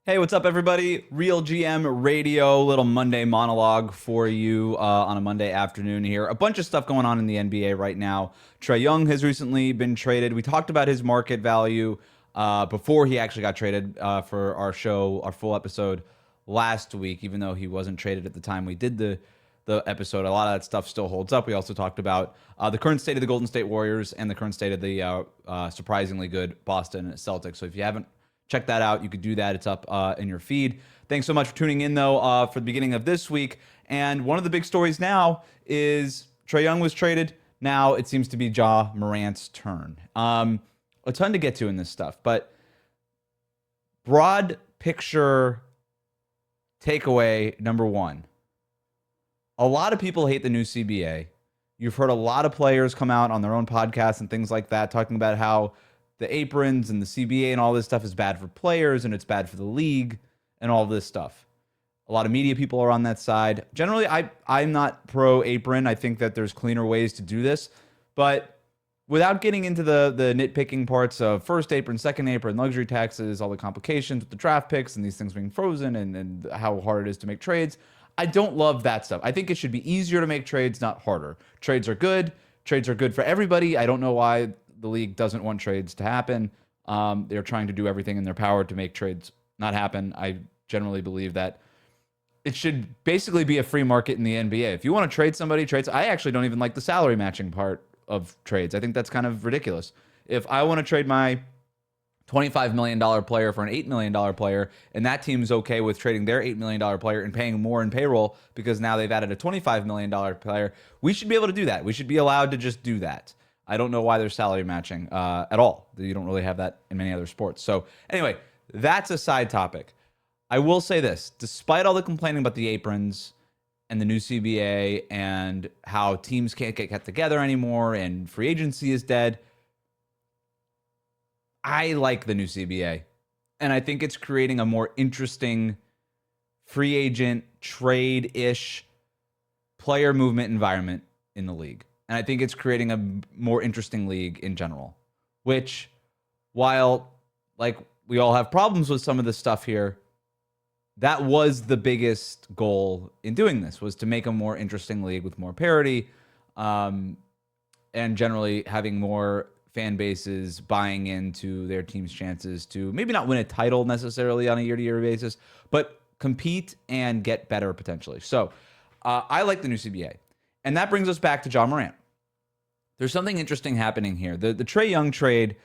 Hey, what's up, everybody? RealGM Radio, little Monday monologue for you on a Monday afternoon here. A bunch of stuff going on in the NBA right now. Trae Young has recently been traded. We talked about his market value before he actually got traded for our show, our full episode last week, even though he wasn't traded at the time we did the episode. A lot of that stuff still holds up. We also talked about the current state of the Golden State Warriors and the current state of the surprisingly good Boston Celtics. So if you haven't check that out. You could do that. It's up in your feed. Thanks so much for tuning in, though, for the beginning of this week. And one of the big stories now is Trae Young was traded. Now it seems to be Ja Morant's turn. A ton to get to in this stuff, but broad picture takeaway number one. A lot of people hate the new CBA. You've heard a lot of players come out on their own podcasts and things like that talking about how the aprons and the CBA and all this stuff is bad for players and it's bad for the league and all this stuff. A lot of media people are on that side. Generally, I'm not pro apron. I think that there's cleaner ways to do this. But without getting into the nitpicking parts of first apron, second apron, luxury taxes, all the complications with the draft picks and these things being frozen and how hard it is to make trades, I don't love that stuff. I think it should be easier to make trades, not harder. Trades are good. Trades are good for everybody. I don't know why the league doesn't want trades to happen. They're trying to do everything in their power to make trades not happen. I generally believe that it should basically be a free market in the NBA. If you want to trade somebody, trades. I actually don't even like the salary matching part of trades. I think that's kind of ridiculous. If I want to trade my $25 million player for an $8 million player, and that team's okay with trading their $8 million player and paying more in payroll because now they've added a $25 million player, we should be able to do that. We should be allowed to just do that. I don't know why there's salary matching at all. You don't really have that in many other sports. So anyway, that's a side topic. I will say this, despite all the complaining about the aprons and the new CBA and how teams can't get kept together anymore and free agency is dead, I like the new CBA. And I think it's creating a more interesting free agent trade-ish player movement environment in the league. And I think it's creating a more interesting league in general, which, while like we all have problems with some of the stuff here, that was the biggest goal in doing this, was to make a more interesting league with more parity, and generally having more fan bases buying into their team's chances to maybe not win a title necessarily on a year-to-year basis, but compete and get better potentially. So I like the new CBA. And that brings us back to Ja Morant. There's something interesting happening here. The Trae Young trade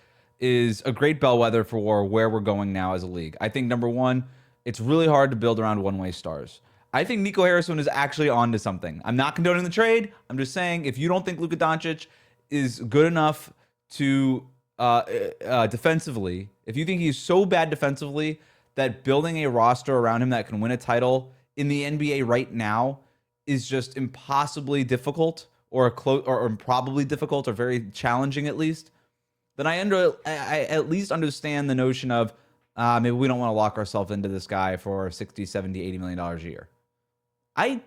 is a great bellwether for where we're going now as a league. I think, number one, it's really hard to build around one-way stars. I think Nico Harrison is actually on to something. I'm not condoning the trade. I'm just saying, if you don't think Luka Doncic is good enough to defensively, if you think he's so bad defensively that building a roster around him that can win a title in the NBA right now is just impossibly difficult, or probably difficult, or very challenging at least, then I at least understand the notion of maybe we don't want to lock ourselves into this guy for 60, 70, 80 million dollars a year. I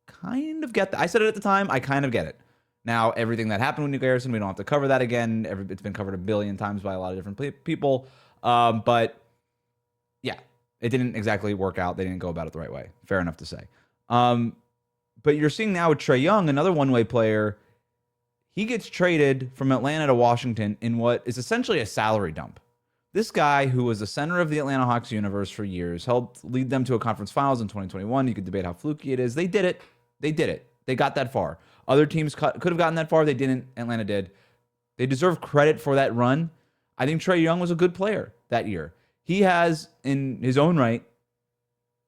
kind of get that. I said it at the time. I kind of get it. Now, everything that happened with Nick Harrison, we don't have to cover that again. It's been covered a billion times by a lot of different people. But yeah, it didn't exactly work out. They didn't go about it the right way. Fair enough to say. But you're seeing now with Trae Young, another one-way player. He gets traded from Atlanta to Washington in what is essentially a salary dump. This guy, who was the center of the Atlanta Hawks universe for years, helped lead them to a conference finals in 2021. You could debate how fluky it is. They did it. They got that far. Other teams could have gotten that far. They didn't. Atlanta did. They deserve credit for that run. I think Trae Young was a good player that year. He has, in his own right,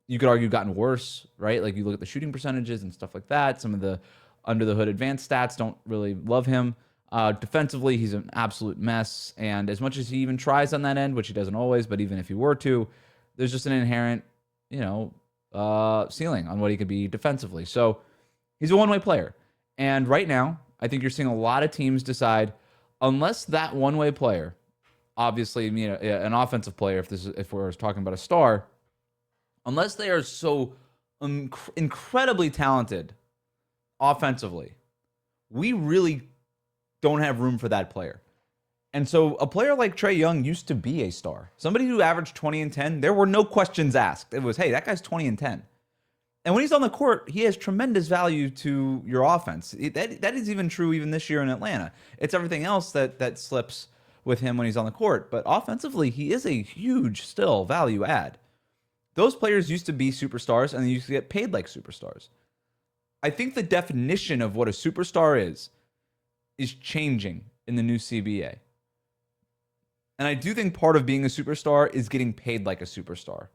you could argue, gotten worse, right? Like, you look at the shooting percentages and stuff like that. Some of the under-the-hood advanced stats don't really love him. Defensively, he's an absolute mess. And as much as he even tries on that end, which he doesn't always, but even if he were to, there's just an inherent, ceiling on what he could be defensively. So he's a one-way player. And right now, I think you're seeing a lot of teams decide, unless that one-way player, obviously, an offensive player, if we're talking about a star, unless they are so incredibly talented offensively, we really don't have room for that player. And so a player like Trae Young used to be a star. Somebody who averaged 20 and 10, there were no questions asked. It was, hey, that guy's 20 and 10. And when he's on the court, he has tremendous value to your offense. That is even true even this year in Atlanta. It's everything else that slips with him when he's on the court. But offensively, he is a huge still value add. Those players used to be superstars and they used to get paid like superstars. I think the definition of what a superstar is changing in the new CBA. And I do think part of being a superstar is getting paid like a superstar,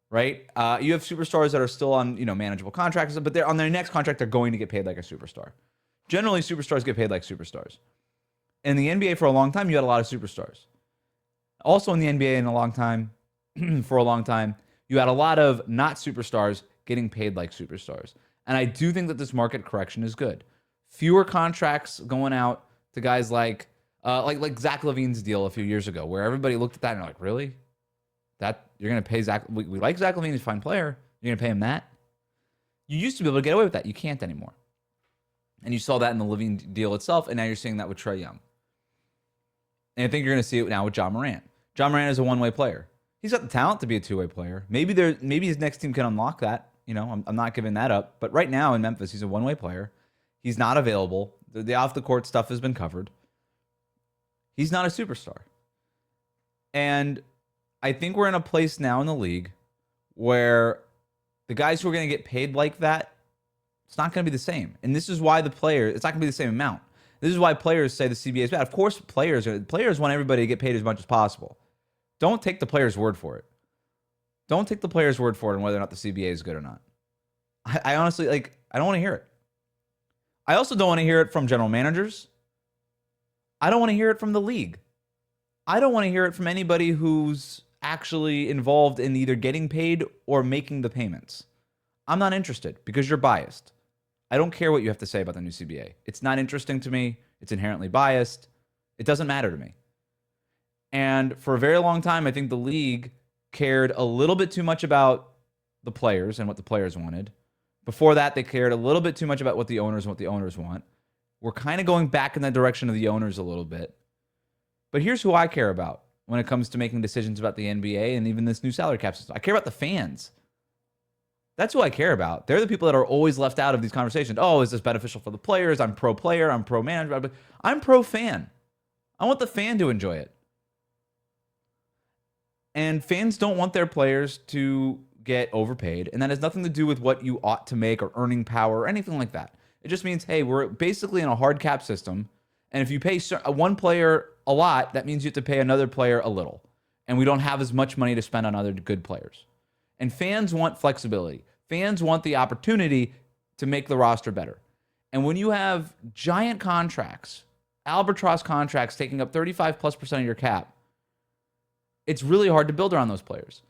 right? You have superstars that are still on, manageable contracts, but they're on their next contract, they're going to get paid like a superstar. Generally, superstars get paid like superstars. In the NBA for a long time, you had a lot of superstars. Also in the NBA for a long time, you had a lot of not superstars getting paid like superstars. And I do think that this market correction is good. Fewer contracts going out to guys like Zach LaVine's deal a few years ago, where everybody looked at that and they're like, really? That you're going to pay Zach? We like Zach LaVine, he's a fine player. You're going to pay him that? You used to be able to get away with that. You can't anymore. And you saw that in the LaVine deal itself, and now you're seeing that with Trae Young. And I think you're going to see it now with Ja Morant. Ja Morant is a one-way player. He's got the talent to be a two-way player. Maybe his next team can unlock that. I'm not giving that up. But right now in Memphis, he's a one-way player. He's not available. The off-the-court stuff has been covered. He's not a superstar. And I think we're in a place now in the league where the guys who are going to get paid like that, it's not going to be the same. And this is why it's not going to be the same amount. This is why players say the CBA is bad. Of course, players want everybody to get paid as much as possible. Don't take the player's word for it. Don't take the player's word for it on whether or not the CBA is good or not. I honestly, I don't want to hear it. I also don't want to hear it from general managers. I don't want to hear it from the league. I don't want to hear it from anybody who's actually involved in either getting paid or making the payments. I'm not interested because you're biased. I don't care what you have to say about the new CBA. It's not interesting to me. It's inherently biased. It doesn't matter to me. And for a very long time, I think the league cared a little bit too much about the players and what the players wanted. Before that, they cared a little bit too much about what the owners want. We're kind of going back in that direction of the owners a little bit. But here's who I care about when it comes to making decisions about the NBA and even this new salary cap system. I care about the fans. That's who I care about. They're the people that are always left out of these conversations. Oh, is this beneficial for the players? I'm pro player. I'm pro manager. I'm pro fan. I want the fan to enjoy it. And fans don't want their players to get overpaid. And that has nothing to do with what you ought to make or earning power or anything like that. It just means, hey, we're basically in a hard cap system. And if you pay one player a lot, that means you have to pay another player a little. And we don't have as much money to spend on other good players. And fans want flexibility. Fans want the opportunity to make the roster better. And when you have giant contracts, albatross contracts taking up 35+% of your cap, it's really hard to build around those players.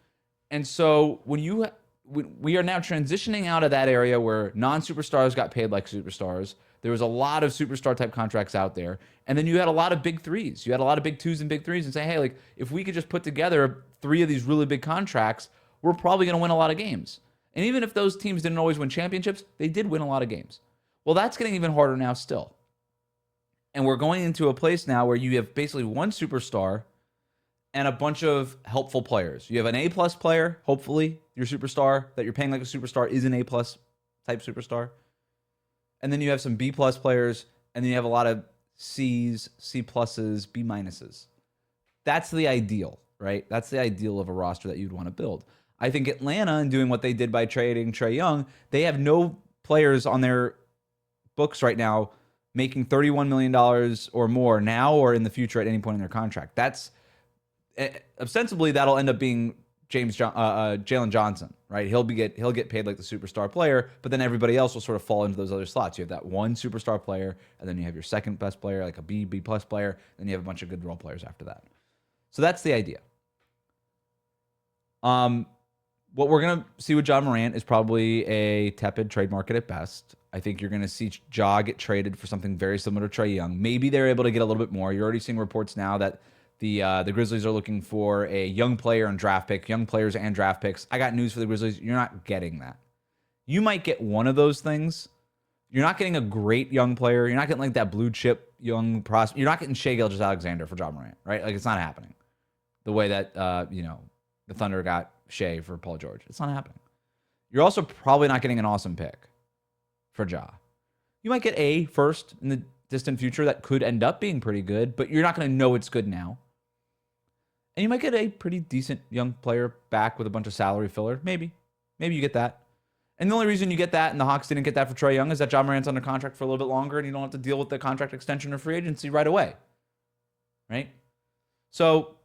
And so we are now transitioning out of that area where non-superstars got paid like superstars. There was a lot of superstar type contracts out there. And then you had a lot of big threes. You had a lot of big twos and big threes and say, hey, if we could just put together 3 of these really big contracts, we're probably going to win a lot of games. And even if those teams didn't always win championships, they did win a lot of games. Well, that's getting even harder now still. And we're going into a place now where you have basically one superstar and a bunch of helpful players. You have an A-plus player, hopefully, your superstar, that you're paying like a superstar is an A-plus type superstar. And then you have some B-plus players, and then you have a lot of C's, C-pluses, B-minuses. That's the ideal, right? That's the ideal of a roster that you'd want to build. I think Atlanta, in doing what they did by trading Trae Young, they have no players on their books right now making $31 million or more now or in the future at any point in their contract. That's ostensibly that'll end up being Jalen Johnson, right? He'll get paid like the superstar player, but then everybody else will sort of fall into those other slots. You have that one superstar player, and then you have your second best player, like a B plus player, and then you have a bunch of good role players after that. So that's the idea. What we're going to see with Ja Morant is probably a tepid trade market at best. I think you're going to see Ja get traded for something very similar to Trae Young. Maybe they're able to get a little bit more. You're already seeing reports now that the Grizzlies are looking for a young player and draft pick, young players and draft picks. I got news for the Grizzlies. You're not getting that. You might get one of those things. You're not getting a great young player. You're not getting like that blue chip young prospect. You're not getting Shai Gilgeous-Alexander for Ja Morant, right? Like, it's not happening. The way that, the Thunder got Shai for Paul George. It's not happening. You're also probably not getting an awesome pick for Ja. You might get a first in the distant future that could end up being pretty good, but you're not going to know it's good now. And you might get a pretty decent young player back with a bunch of salary filler. Maybe. Maybe you get that. And the only reason you get that, and the Hawks didn't get that for Trae Young, is that Ja Morant's under contract for a little bit longer, and you don't have to deal with the contract extension or free agency right away. Right? So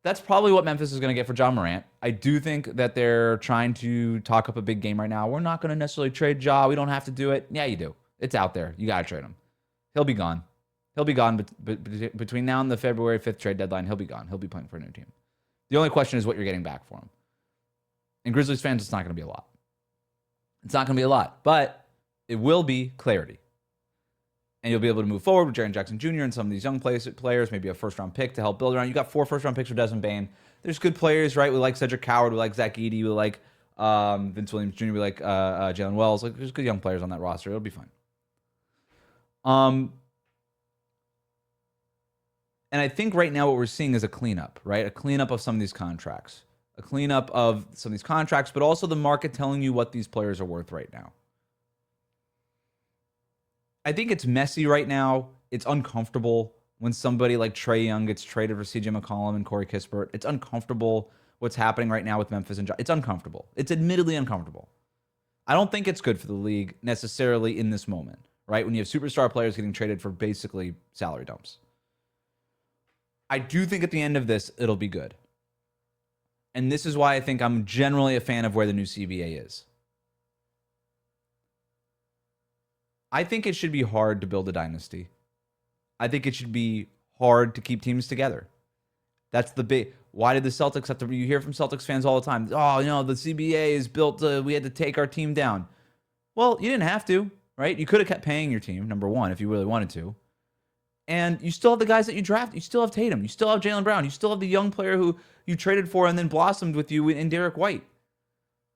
that's probably what Memphis is going to get for Ja Morant. I do think that they're trying to talk up a big game right now. We're not going to necessarily trade Ja. We don't have to do it. Yeah, you do. It's out there. You got to trade him. He'll be gone. He'll be gone between now and the February 5th trade deadline. He'll be gone. He'll be playing for a new team. The only question is what you're getting back for him. And Grizzlies fans, it's not going to be a lot. It's not going to be a lot, but it will be clarity. And you'll be able to move forward with Jaren Jackson Jr. and some of these young players, maybe a first-round pick to help build around. You got 4 first-round picks for Desmond Bane. There's good players, right? We like Cedric Howard. We like Zach Edey. We like Vince Williams Jr. We like Jalen Wells. Like, there's good young players on that roster. It'll be fine. And I think right now what we're seeing is a cleanup, right? A cleanup of some of these contracts. A cleanup of some of these contracts, but also the market telling you what these players are worth right now. I think it's messy right now. It's uncomfortable when somebody like Trae Young gets traded for CJ McCollum and Corey Kispert. It's uncomfortable what's happening right now with Memphis and Ja. It's uncomfortable. It's admittedly uncomfortable. I don't think it's good for the league necessarily in this moment, right? When you have superstar players getting traded for basically salary dumps. I do think at the end of this, it'll be good. And this is why I think I'm generally a fan of where the new CBA is. I think it should be hard to build a dynasty. I think it should be hard to keep teams together. That's the big... Why did the Celtics have to... You hear from Celtics fans all the time, oh, the CBA is built we had to take our team down. Well, you didn't have to, right? You could have kept paying your team, number one, if you really wanted to. And you still have the guys that you draft. You still have Tatum. You still have Jaylen Brown. You still have the young player who you traded for and then blossomed with you in Derek White.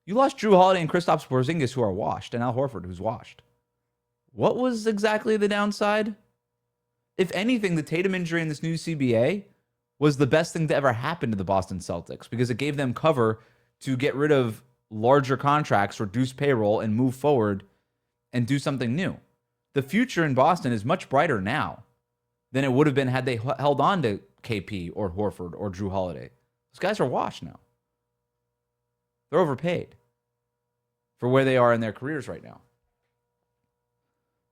You lost Drew Holiday and Kristaps Porzingis, who are washed, and Al Horford, who's washed. What was exactly the downside? If anything, the Tatum injury in this new CBA was the best thing to ever happen to the Boston Celtics because it gave them cover to get rid of larger contracts, reduce payroll, and move forward and do something new. The future in Boston is much brighter now than it would have been had they held on to KP or Horford or Drew Holiday. Those guys are washed now. They're overpaid for where they are in their careers right now.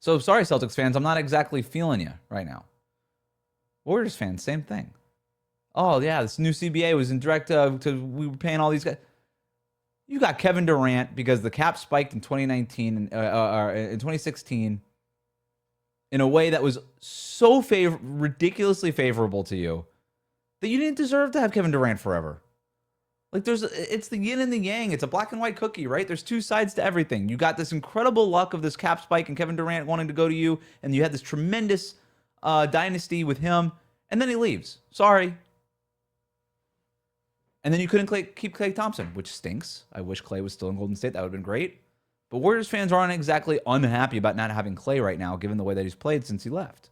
So sorry, Celtics fans, I'm not exactly feeling you right now. Warriors fans, same thing. Oh, yeah, this new CBA was in direct we were paying all these guys. You got Kevin Durant because the cap spiked in 2019 or in 2016 in a way that was so ridiculously favorable to you that you didn't deserve to have Kevin Durant forever. Like it's the yin and the yang. It's a black and white cookie, right? There's two sides to everything. You got this incredible luck of this cap spike and Kevin Durant wanting to go to you, and you had this tremendous dynasty with him, and then he leaves. Sorry. And then you couldn't keep Klay Thompson, which stinks. I wish Klay was still in Golden State. That would have been great. But Warriors fans aren't exactly unhappy about not having Klay right now, given the way that he's played since he left.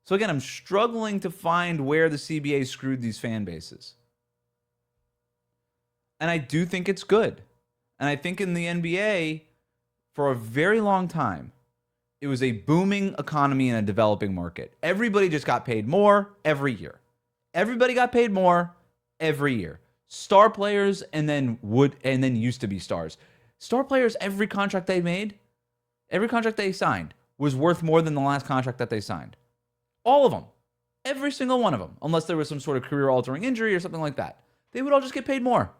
So again, I'm struggling to find where the CBA screwed these fan bases. And I do think it's good. And I think in the NBA, for a very long time, it was a booming economy in a developing market. Everybody just got paid more every year. Everybody got paid more every year. Star players and then used to be stars. Star players, every contract they made, every contract they signed was worth more than the last contract that they signed. All of them. Every single one of them. Unless there was some sort of career-altering injury or something like that. They would all just get paid more.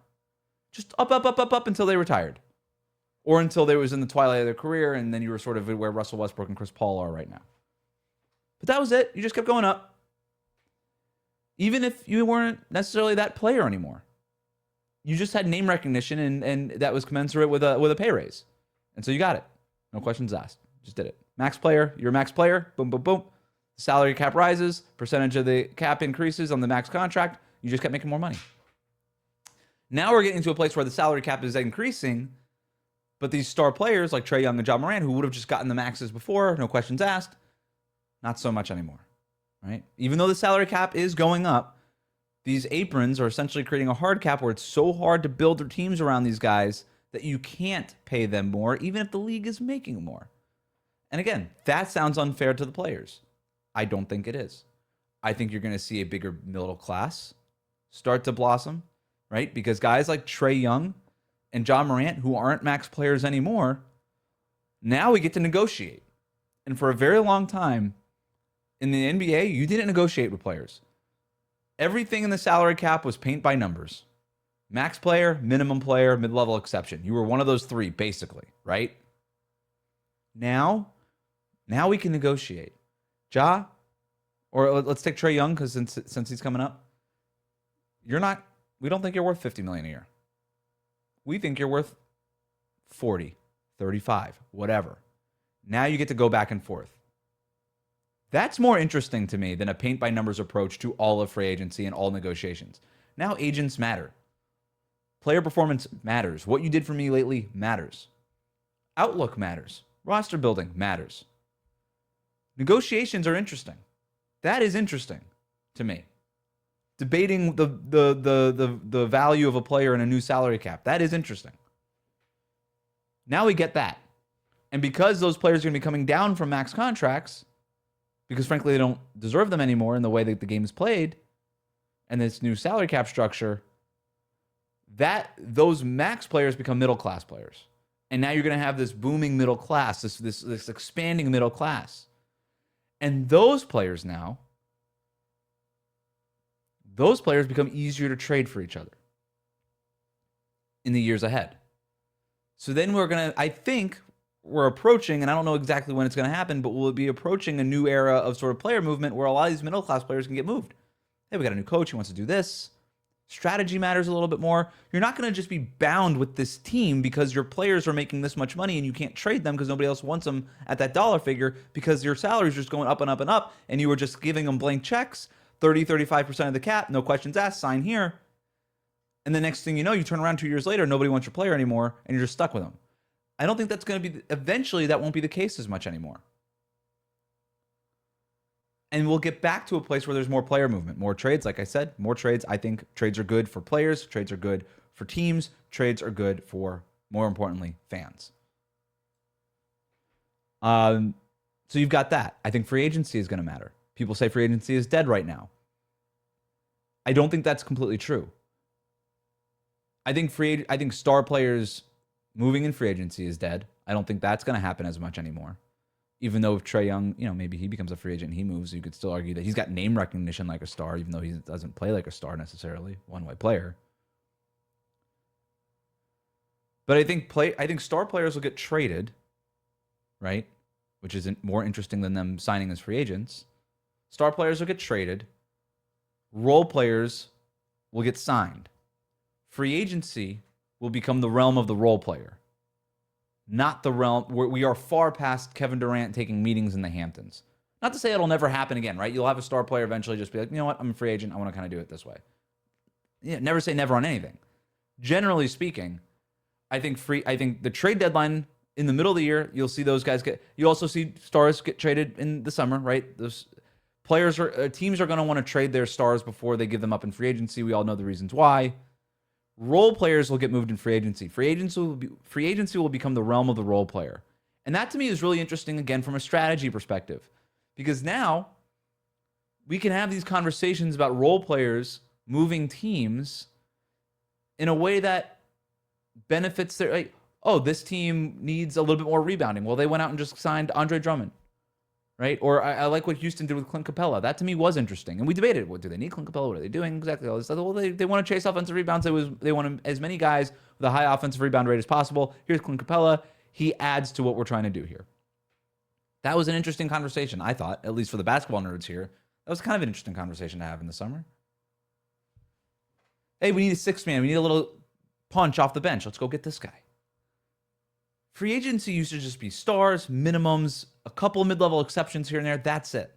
Just up until they retired. Or until they was in the twilight of their career, and then you were sort of where Russell Westbrook and Chris Paul are right now. But that was it. You just kept going up. Even if you weren't necessarily that player anymore. You just had name recognition, and that was commensurate with a pay raise. And so you got it. No questions asked. Just did it. Max player. You're a max player. Boom, boom, boom. Salary cap rises. Percentage of the cap increases on the max contract. You just kept making more money. Now we're getting to a place where the salary cap is increasing, but these star players like Trae Young and Ja Morant, who would have just gotten the maxes before, no questions asked, Not so much anymore, right? Even though the salary cap is going up, these aprons are essentially creating a hard cap where it's so hard to build their teams around these guys that you can't pay them more, even if the league is making more. And again, that sounds unfair to the players. I don't think it is. I think you're going to see a bigger middle class start to blossom, right? Because guys like Trae Young and Ja Morant, who aren't max players anymore, now we get to negotiate. And for a very long time in the NBA, you didn't negotiate with players. Everything in the salary cap was paint by numbers. Max player, minimum player, mid-level exception. You were one of those three, basically, right? Now we can negotiate. Ja, or let's take Trae Young, because since he's coming up, we don't think you're worth $50 million a year. We think you're worth 40, 35, whatever. Now you get to go back and forth. That's more interesting to me than a paint by numbers approach to all of free agency and all negotiations. Now agents matter. Player performance matters. What you did for me lately matters. Outlook matters. Roster building matters. Negotiations are interesting. That is interesting to me. Debating the value of a player in a new salary cap. That is interesting. Now we get that. And because those players are going to be coming down from max contracts, because frankly they don't deserve them anymore in the way that the game is played, and this new salary cap structure, that those max players become middle class players. And now you're going to have this booming middle class, this expanding middle class. And those players become easier to trade for each other in the years ahead. So then I think we're approaching, and I don't know exactly when it's going to happen, but we'll be approaching a new era of sort of player movement where a lot of these middle class players can get moved. Hey, we got a new coach who wants to do this. Strategy matters a little bit more. You're not going to just be bound with this team because your players are making this much money and you can't trade them because nobody else wants them at that dollar figure because your salary is just going up and up and up and you were just giving them blank checks, 30, 35% of the cap, no questions asked, sign here. And the next thing you know, you turn around 2 years later, nobody wants your player anymore and you're just stuck with them. I don't think that's going to be, eventually that won't be the case as much anymore. And we'll get back to a place where there's more player movement, more trades. Like I said, more trades. I think trades are good for players. Trades are good for teams. Trades are good for, more importantly, fans. So you've got that. I think free agency is going to matter. People say free agency is dead right now. I don't think that's completely true. I think star players moving in free agency is dead. I don't think that's going to happen as much anymore. Even though if Trae Young, maybe he becomes a free agent and he moves, you could still argue that he's got name recognition like a star, even though he doesn't play like a star necessarily, one-way player. But I think star players will get traded, right? Which is more interesting than them signing as free agents. Star players will get traded. Role players will get signed. Free agency will become the realm of the role player. Not the realm where we are far past Kevin Durant taking meetings in the Hamptons. Not to say it'll never happen again, right? You'll have a star player eventually just be like, you know what, I'm a free agent. I want to kind of do it this way. Yeah, never say never on anything. Generally speaking, I think the trade deadline in the middle of the year, you'll see those guys you also see stars get traded in the summer, right? Those teams are going to want to trade their stars before they give them up in free agency. We all know the reasons why. Role players will get moved in free agency. Free agency will become the realm of the role player. And that to me is really interesting, again, from a strategy perspective. Because now we can have these conversations about role players moving teams in a way that benefits their, this team needs a little bit more rebounding. Well, they went out and just signed Andre Drummond. Right? Or I like what Houston did with Clint Capella. That to me was interesting. And we debated, do they need Clint Capella? What are they doing? Exactly all this stuff. Well, they want to chase offensive rebounds. They want as many guys with a high offensive rebound rate as possible. Here's Clint Capella. He adds to what we're trying to do here. That was an interesting conversation, I thought, at least for the basketball nerds here. That was kind of an interesting conversation to have in the summer. Hey, we need a sixth man. We need a little punch off the bench. Let's go get this guy. Free agency used to just be stars, minimums, a couple of mid-level exceptions here and there. That's it.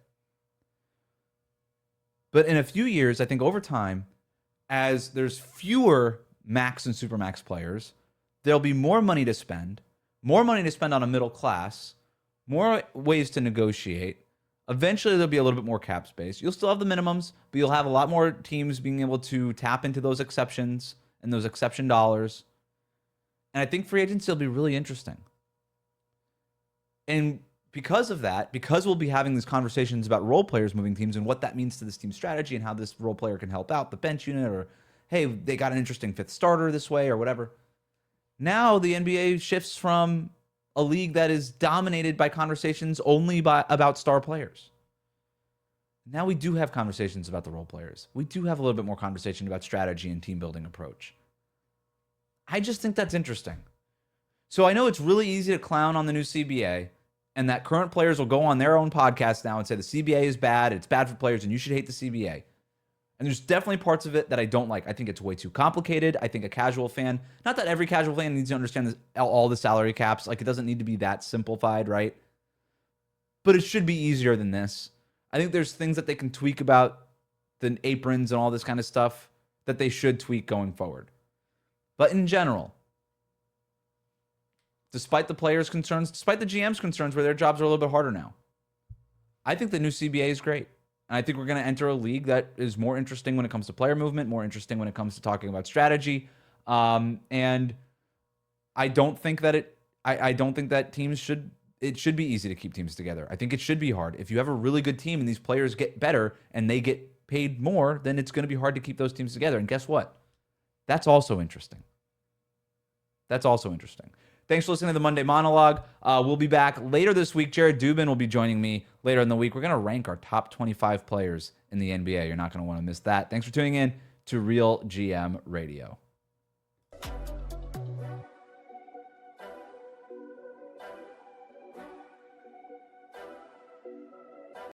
But in a few years, I think over time, as there's fewer max and supermax players, there'll be more money to spend on a middle class, more ways to negotiate, Eventually, there'll be a little bit more cap space. You'll still have the minimums, but you'll have a lot more teams being able to tap into those exceptions and those exception dollars. And I think free agency will be really interesting. And because of that, because we'll be having these conversations about role players moving teams and what that means to this team's strategy and how this role player can help out the bench unit, or hey, they got an interesting fifth starter this way or whatever. Now the NBA shifts from a league that is dominated by conversations only about star players. Now we do have conversations about the role players. We do have a little bit more conversation about strategy and team building approach. I just think that's interesting. So I know it's really easy to clown on the new CBA, and that current players will go on their own podcast now and say the CBA is bad, it's bad for players, and you should hate the CBA. And there's definitely parts of it that I don't like. I think it's way too complicated. I think a casual fan, not that every casual fan needs to understand all the salary caps. Like, it doesn't need to be that simplified, right? But it should be easier than this. I think there's things that they can tweak about the aprons and all this kind of stuff that they should tweak going forward. But in general, despite the players' concerns, despite the GM's concerns where their jobs are a little bit harder now, I think the new CBA is great. And I think we're going to enter a league that is more interesting when it comes to player movement, more interesting when it comes to talking about strategy. And I don't think that I don't think that teams should. It should be easy to keep teams together. I think it should be hard. If you have a really good team and these players get better and they get paid more, then it's going to be hard to keep those teams together. And guess what? That's also interesting. That's also interesting. Thanks for listening to the Monday Monologue. We'll be back later this week. Jared Dubin will be joining me later in the week. We're going to rank our top 25 players in the NBA. You're not going to want to miss that. Thanks for tuning in to Real GM Radio.